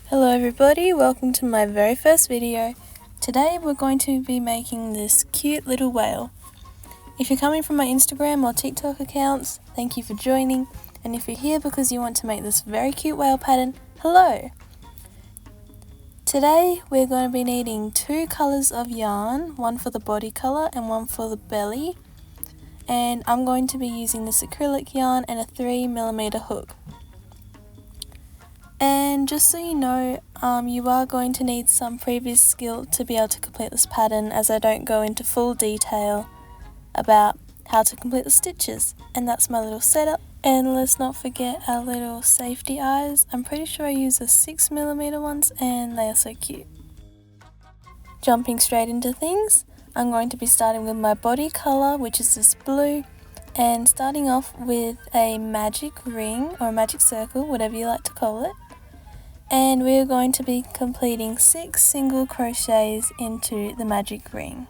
Hello everybody, welcome to my very first video. Today we're going to be making this cute little whale. If you're coming from my Instagram or TikTok accounts, thank you for joining. And if you're here because you want to make this very cute whale pattern, hello! Today we're going to be needing two colours of yarn, one for the body colour and one for the belly. And I'm going to be using this acrylic yarn and a 3mm hook. And just so you know, you are going to need some previous skill to be able to complete this pattern, as I don't go into full detail about how to complete the stitches. And that's my little setup. And let's not forget our little safety eyes. I'm pretty sure I use the 6mm ones and they are so cute. Jumping straight into things, I'm going to be starting with my body colour, which is this blue, and starting off with a magic ring or a magic circle, whatever you like to call it. And we're going to be completing 6 single crochets into the magic ring.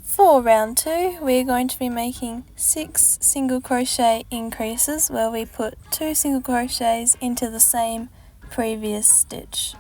For round 2, we're going to be making 6 single crochet increases where we put 2 single crochets into the same previous stitch.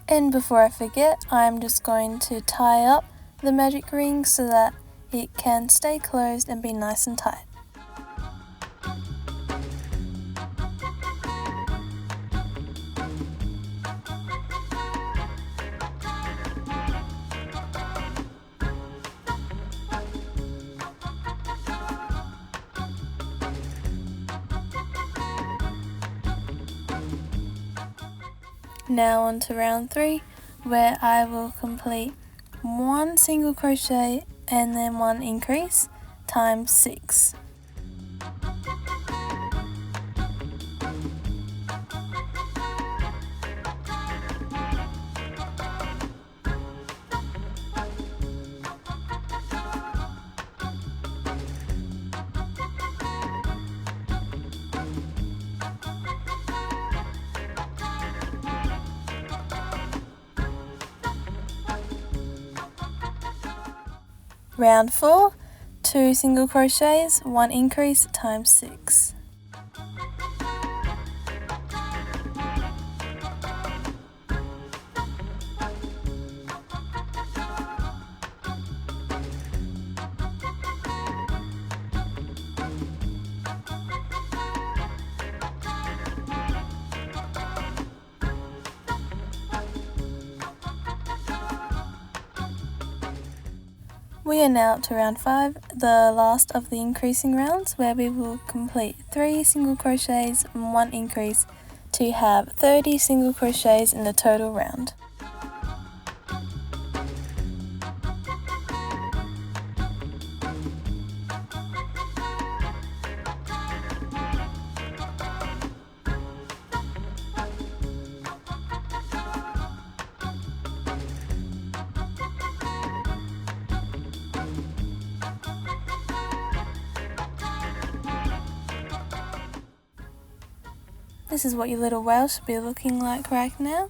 And before I forget, I'm just going to tie up the magic ring so that it can stay closed and be nice and tight. Now on to round 3, where I will complete 1 single crochet and then 1 increase times 6. Round 4, 2 single crochets, 1 increase times 6. We are now up to round 5, the last of the increasing rounds, where we will complete 3 single crochets and 1 increase to have 30 single crochets in the total round. This is what your little whale should be looking like right now.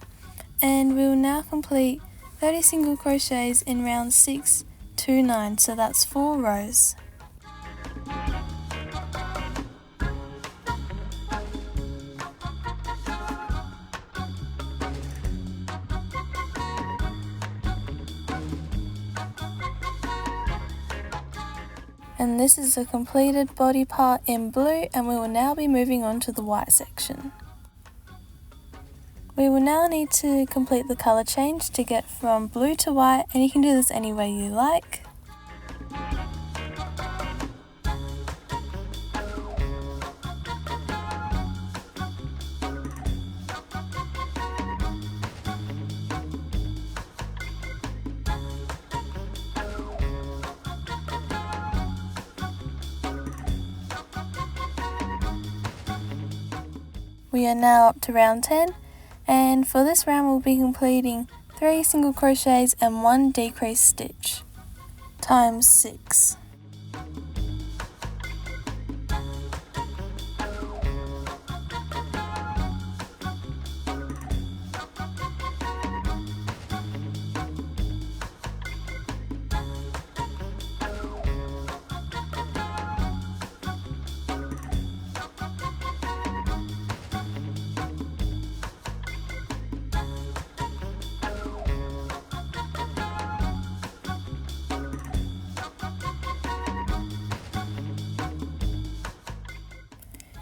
And we will now complete 30 single crochets in rounds 6 to 9, so that's 4 rows. And this is a completed body part in blue, and we will now be moving on to the white section. We will now need to complete the colour change to get from blue to white, and you can do this any way you like. We are now up to round 10, and for this round we'll be completing 3 single crochets and 1 decrease stitch times 6.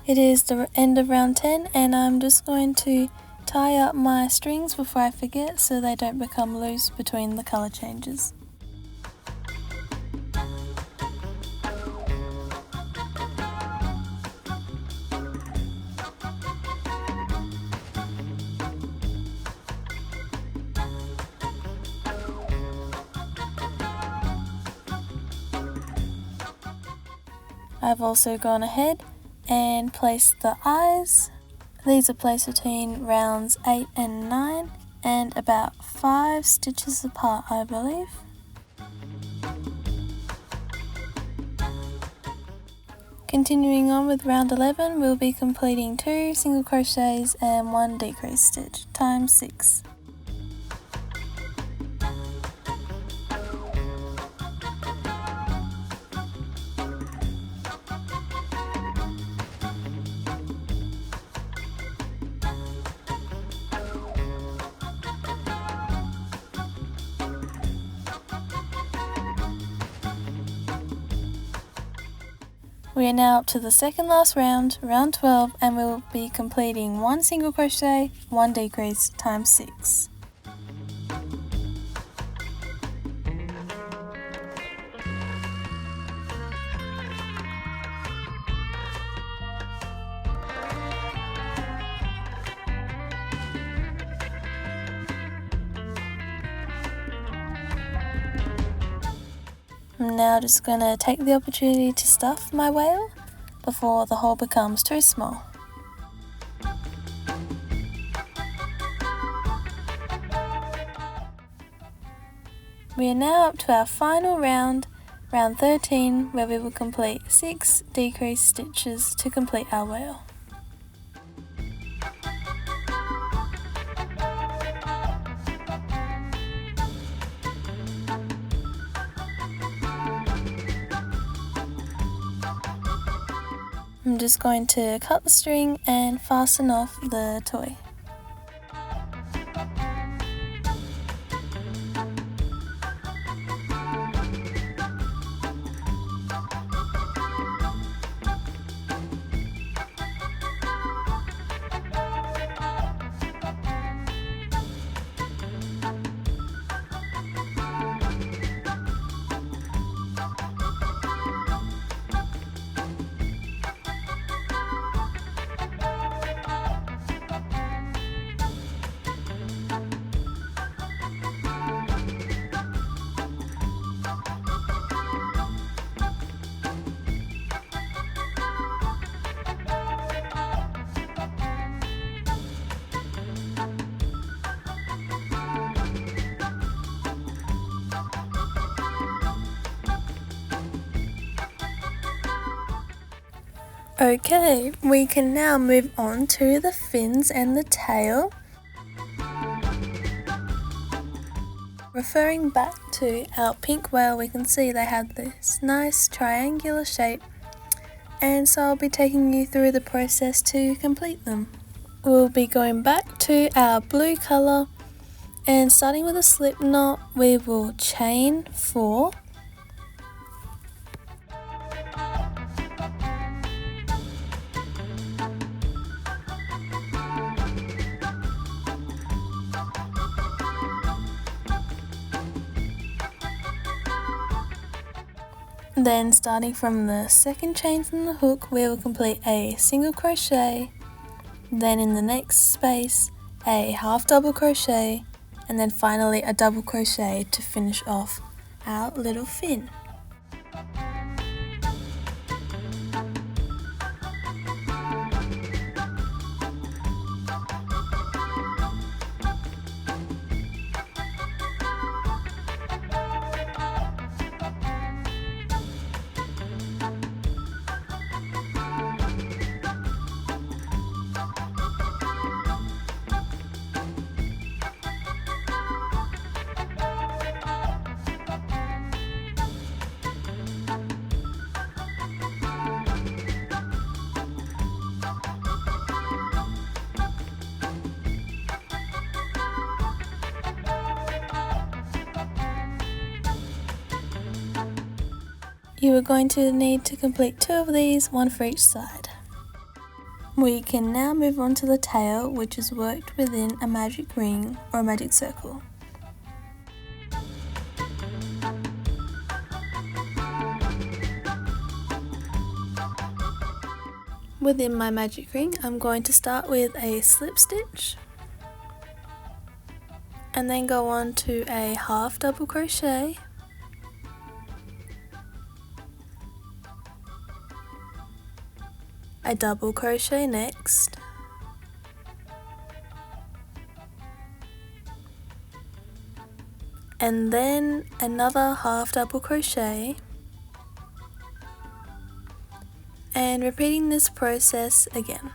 It is the end of round 10, and I'm just going to tie up my strings before I forget so they don't become loose between the colour changes. I've also gone ahead and placed the eyes. These are placed between rounds 8 and 9 and about 5 stitches apart, I believe. Continuing on with round 11, we'll be completing 2 single crochets and 1 decrease stitch times 6. We are now up to the second last round, round 12, and we will be completing 1 single crochet, 1 decrease times 6. I'm now just going to take the opportunity to stuff my whale before the hole becomes too small. We are now up to our final round, round 13, where we will complete 6 decrease stitches to complete our whale. I'm just going to cut the string and fasten off the toy. Okay, we can now move on to the fins and the tail. Referring back to our pink whale, we can see they have this nice triangular shape, and so I'll be taking you through the process to complete them. We'll be going back to our blue colour, and starting with a slip knot, we will chain 4. Then starting from the second chain from the hook, we will complete a single crochet, then in the next space a half double crochet, and then finally a double crochet to finish off our little fin. You are going to need to complete 2 of these, 1 for each side. We can now move on to the tail, which is worked within a magic ring or a magic circle. Within my magic ring, I'm going to start with a slip stitch and then go on to a half double crochet, a double crochet next, and then another half double crochet, and repeating this process again.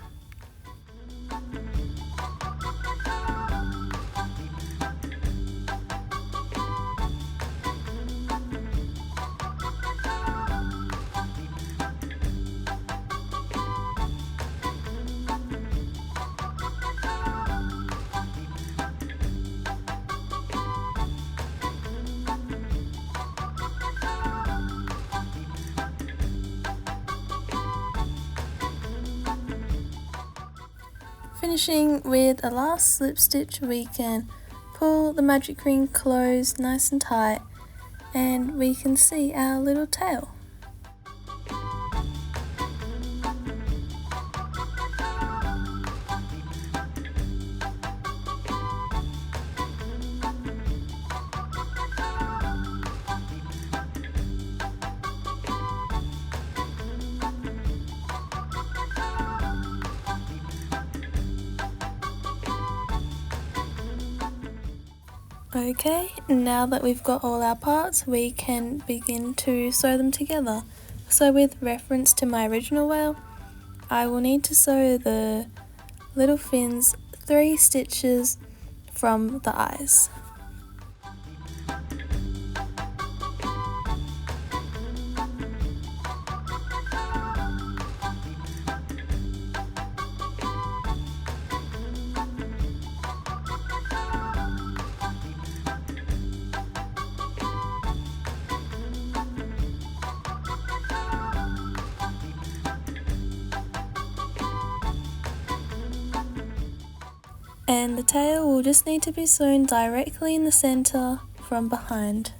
Finishing with a last slip stitch, we can pull the magic ring closed nice and tight and we can see our little tail. Okay, now that we've got all our parts, we can begin to sew them together. So with reference to my original whale, I will need to sew the little fins 3 stitches from the eyes. And the tail will just need to be sewn directly in the center from behind.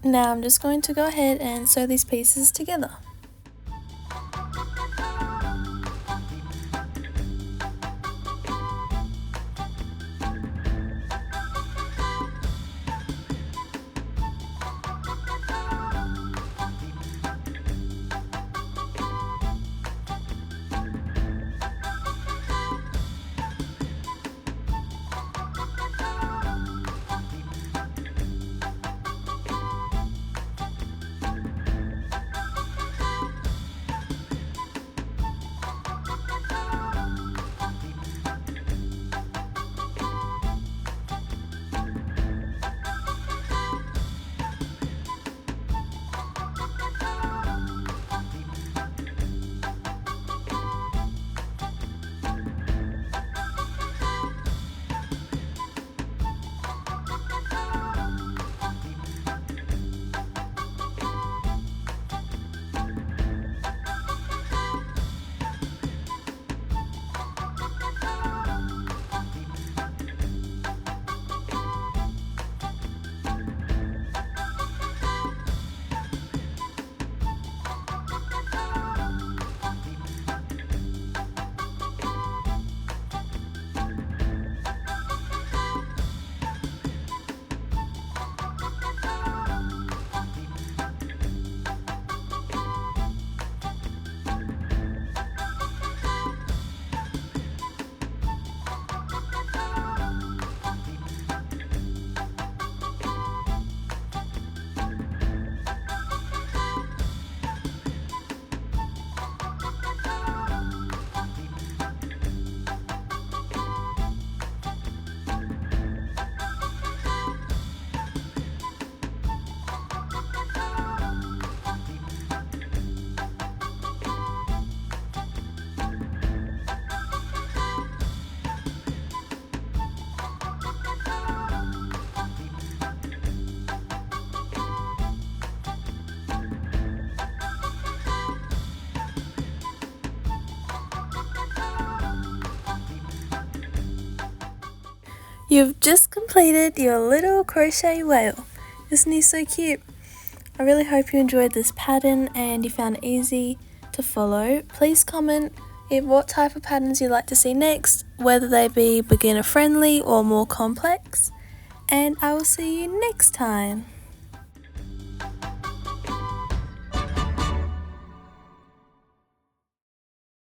Now I'm just going to go ahead and sew these pieces together. You've just completed your little crochet whale. Isn't he so cute? I really hope you enjoyed this pattern and you found it easy to follow. Please comment what type of patterns you'd like to see next, whether they be beginner friendly or more complex, and I will see you next time.